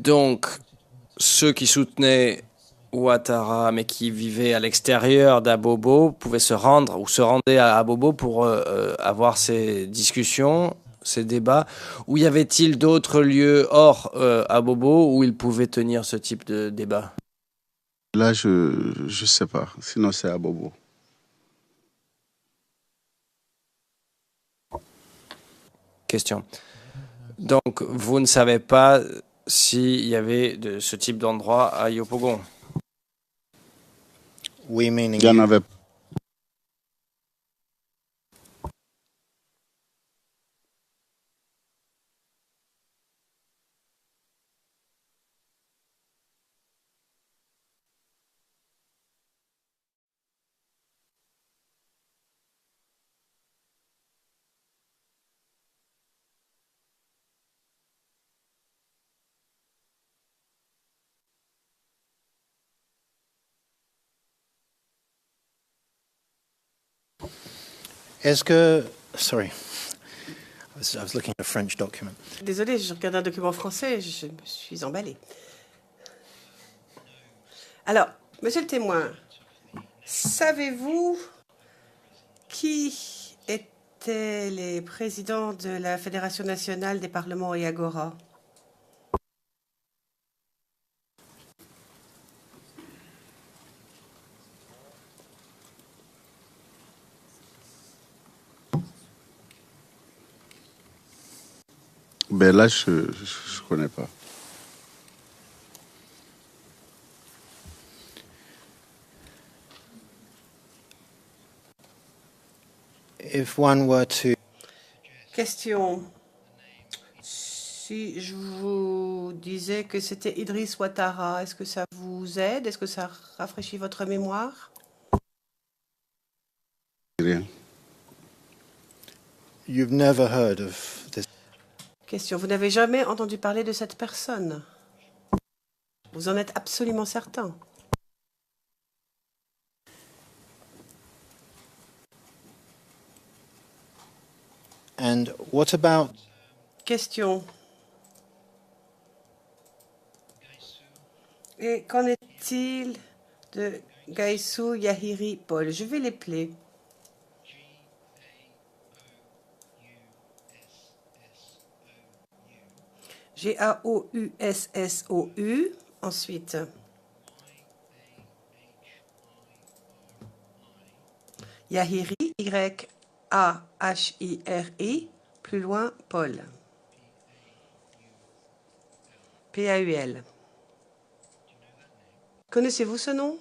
Donc, ceux qui soutenaient Ouattara, mais qui vivaient à l'extérieur d'Abobo, pouvaient se rendre ou se rendaient à Abobo pour avoir ces discussions, ces débats. Ou y avait-il d'autres lieux hors Abobo où ils pouvaient tenir ce type de débat? Là, je sais pas. Sinon, c'est à Bobo. Question. Donc, vous ne savez pas s'il y avait de ce type d'endroit à Yopougon? We meaning Il y en you. avait. Est-ce que... Sorry. I was looking at a French document. Désolée, je regarde un document français, je me suis emballée. Alors, monsieur le témoin, savez-vous qui étaient les présidents de la Fédération nationale des parlements et agora? Ben là, je connais pas. If one were to... Question. Si je vous disais que c'était Idriss Ouattara, est-ce que ça vous aide? Est-ce que ça rafraîchit votre mémoire? Rien. You've never heard of this? Question. Vous n'avez jamais entendu parler de cette personne? Vous en êtes absolument certain? And what about... Question. Et qu'en est-il de Gaïsou Yahiri Paul? Je vais l'épeler. Gaoussou. Ensuite. Yahiri, Y-A-H-I-R-I. Plus loin, Paul. P-A-U-L. Connaissez-vous ce nom?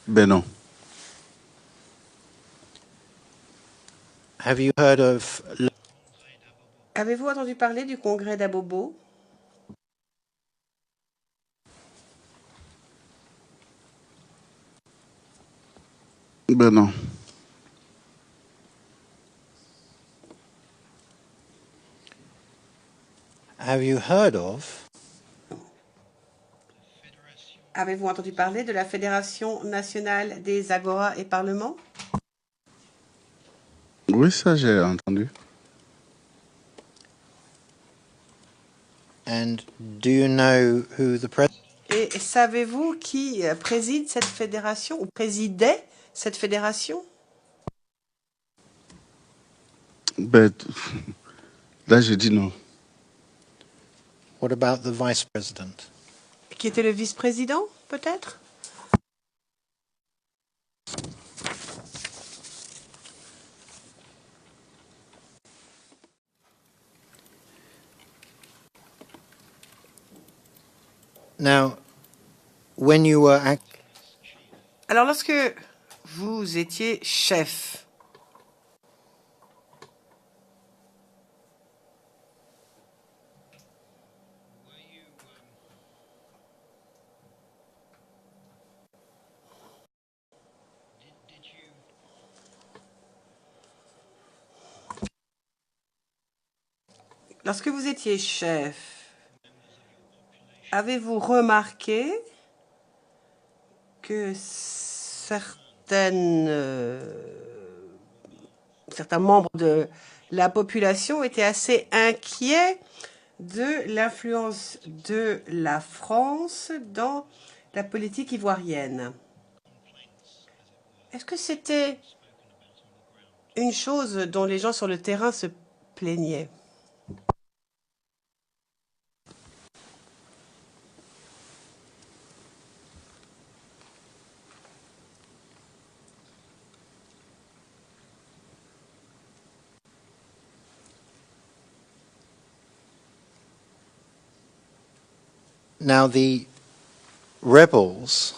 Ben non. Have you heard of... Avez-vous entendu parler du congrès d'Abobo? Ben non. Have you heard of... Avez-vous entendu parler de la Fédération nationale des agoras et parlements? Oui, ça, j'ai entendu. And do you know who the president... Et savez-vous qui préside cette fédération ou présidait cette fédération? Ben, là, je dis non. What about the vice president? Qui était le vice-président, peut-être? Now, when you were... Alors, lorsque vous étiez chef, avez-vous remarqué que certaines certains membres de la population étaient assez inquiets de l'influence de la France dans la politique ivoirienne. Est-ce que c'était une chose dont les gens sur le terrain se plaignaient? Now, the rebels,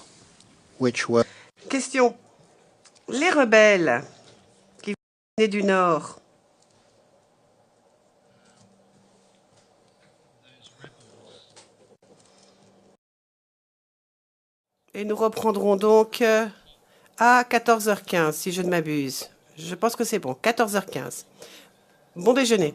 which were Question. Les rebelles qui venaient du Nord, et nous reprendrons donc à 14h15, si je ne m'abuse. Je pense que c'est bon, 14h15. Bon déjeuner.